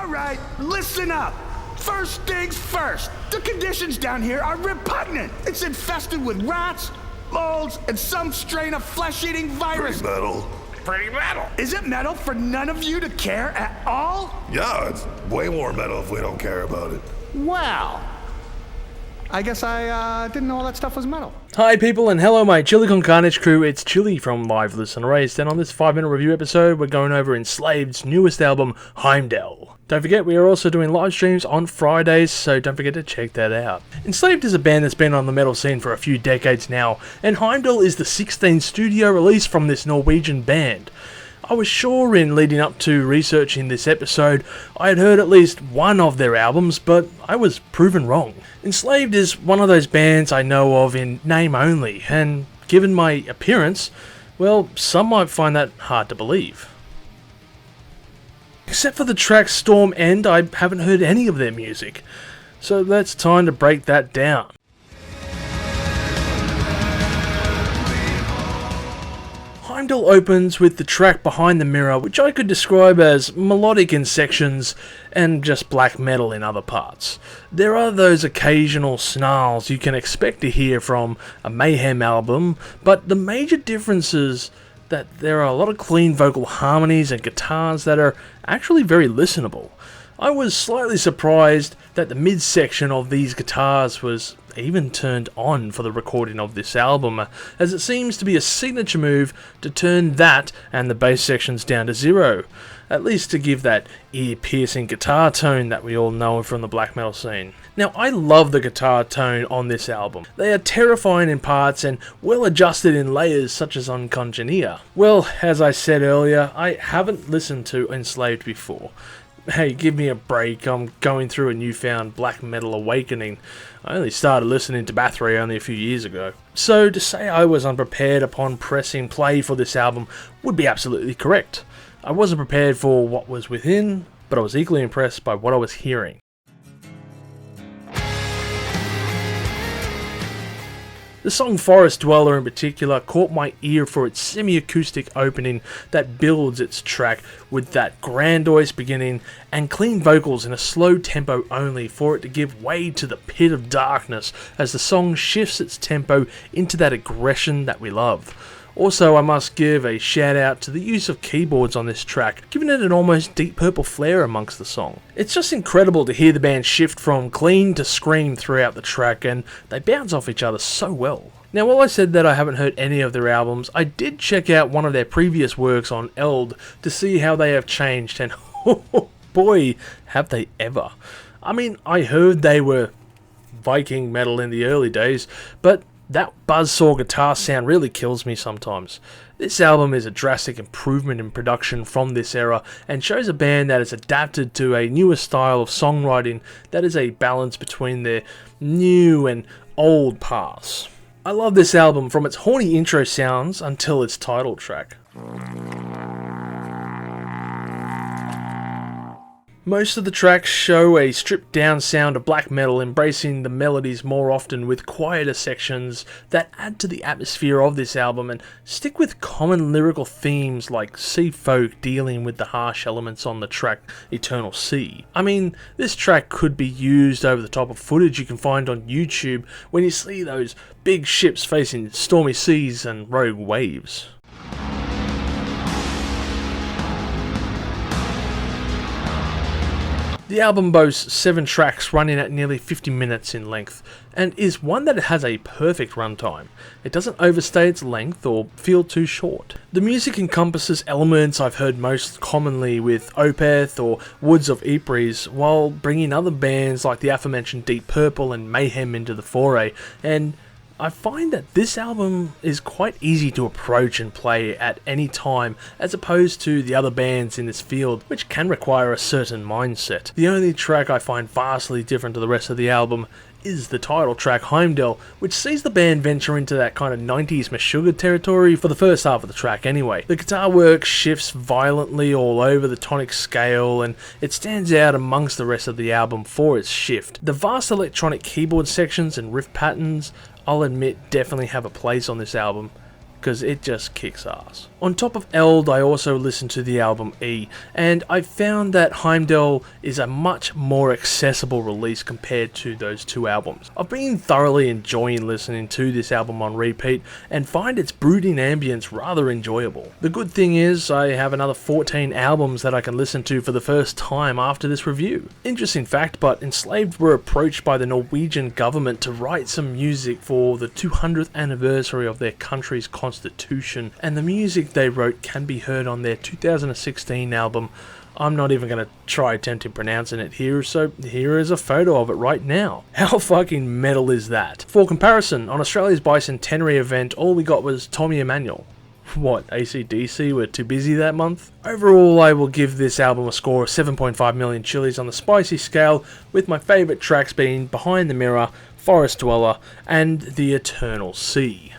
All right, listen up. First things first, the conditions down here are repugnant. It's infested with rats, moles, and some strain of flesh-eating virus. Pretty metal. Is it metal for none of you to care at all? Yeah, it's way more metal if we don't care about it. Well, I guess I didn't know all that stuff was metal. Hi people and hello my Chili Con Carnage crew, it's Chili from Live Listen Raised, and on this 5-minute review episode we're going over Enslaved's newest album, Heimdal. Don't forget we are also doing live streams on Fridays, so don't forget to check that out. Enslaved is a band that's been on the metal scene for a few decades now, and Heimdal is the 16th studio release from this Norwegian band. I was sure in leading up to researching this episode I had heard at least one of their albums, but I was proven wrong. Enslaved is one of those bands I know of in name only, and given my appearance, well, some might find that hard to believe. Except for the track Storm End, I haven't heard any of their music, so that's time to break that down. Heimdal opens with the track Behind the Mirror, which I could describe as melodic in sections and just black metal in other parts. There are those occasional snarls you can expect to hear from a Mayhem album, but the major difference is that there are a lot of clean vocal harmonies and guitars that are actually very listenable. I was slightly surprised that the midsection of these guitars was even turned on for the recording of this album, as it seems to be a signature move to turn that and the bass sections down to zero, at least to give that ear-piercing guitar tone that we all know from the black metal scene. Now, I love the guitar tone on this album. They are terrifying in parts and well adjusted in layers such as on Congenia. Well, as I said earlier, I haven't listened to Enslaved before. Hey, give me a break, I'm going through a newfound black metal awakening. I only started listening to Bathory only a few years ago. So to say I was unprepared upon pressing play for this album would be absolutely correct. I wasn't prepared for what was within, but I was equally impressed by what I was hearing. The song Forest Dweller in particular caught my ear for its semi-acoustic opening that builds its track with that grandiose beginning and clean vocals in a slow tempo only for it to give way to the pit of darkness as the song shifts its tempo into that aggression that we love. Also, I must give a shout out to the use of keyboards on this track, giving it an almost Deep Purple flair amongst the song. It's just incredible to hear the band shift from clean to scream throughout the track, and they bounce off each other so well. Now, while I said that I haven't heard any of their albums, I did check out one of their previous works on Eld to see how they have changed, and oh boy, have they ever. I mean, I heard they were Viking metal in the early days, but that buzzsaw guitar sound really kills me sometimes. This album is a drastic improvement in production from this era and shows a band that has adapted to a newer style of songwriting that is a balance between their new and old paths. I love this album from its horny intro sounds until its title track. Most of the tracks show a stripped down sound of black metal, embracing the melodies more often with quieter sections that add to the atmosphere of this album and stick with common lyrical themes like sea folk dealing with the harsh elements on the track Eternal Sea. I mean, this track could be used over the top of footage you can find on YouTube when you see those big ships facing stormy seas and rogue waves. The album boasts 7 tracks running at nearly 50 minutes in length, and is one that has a perfect runtime. It doesn't overstay its length or feel too short. The music encompasses elements I've heard most commonly with Opeth or Woods of Ypres, while bringing other bands like the aforementioned Deep Purple and Mayhem into the foray, and I find that this album is quite easy to approach and play at any time as opposed to the other bands in this field, which can require a certain mindset. The only track I find vastly different to the rest of the album is the title track Heimdal, which sees the band venture into that kind of 90s Meshuggah territory for the first half of the track anyway. The guitar work shifts violently all over the tonic scale and it stands out amongst the rest of the album for its shift. The vast electronic keyboard sections and riff patterns, I'll admit, definitely have a place on this album. because it just kicks ass. On top of Eld, I also listened to the album E, and I found that Heimdal is a much more accessible release compared to those two albums. I've been thoroughly enjoying listening to this album on repeat, and find its brooding ambience rather enjoyable. The good thing is, I have another 14 albums that I can listen to for the first time after this review. Interesting fact, but Enslaved were approached by the Norwegian government to write some music for the 200th anniversary of their country's constitution, and the music they wrote can be heard on their 2016 album. I'm not even going to try attempting pronouncing it here, so here is a photo of it right now. How fucking metal is that? For comparison, on Australia's bicentenary event, all we got was Tommy Emmanuel. What, AC/DC were too busy that month? Overall, I will give this album a score of 7.5 million chilies on the spicy scale, with my favourite tracks being Behind the Mirror, Forest Dweller, and The Eternal Sea.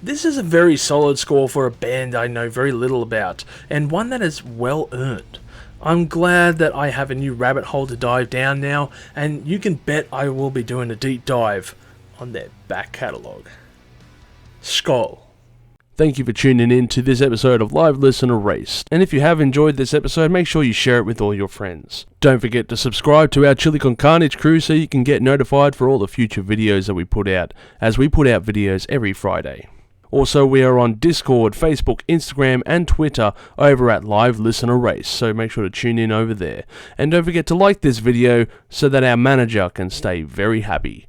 This is a very solid score for a band I know very little about, and one that is well earned. I'm glad that I have a new rabbit hole to dive down now, and you can bet I will be doing a deep dive on their back catalogue. Skål. Thank you for tuning in to this episode of Live Listen Erased, and if you have enjoyed this episode, make sure you share it with all your friends. Don't forget to subscribe to our Chili Con Carnage crew so you can get notified for all the future videos that we put out, as we put out videos every Friday. Also, we are on Discord, Facebook, Instagram, and Twitter over at Live Listen Erased, so make sure to tune in over there. And don't forget to like this video so that our manager can stay very happy.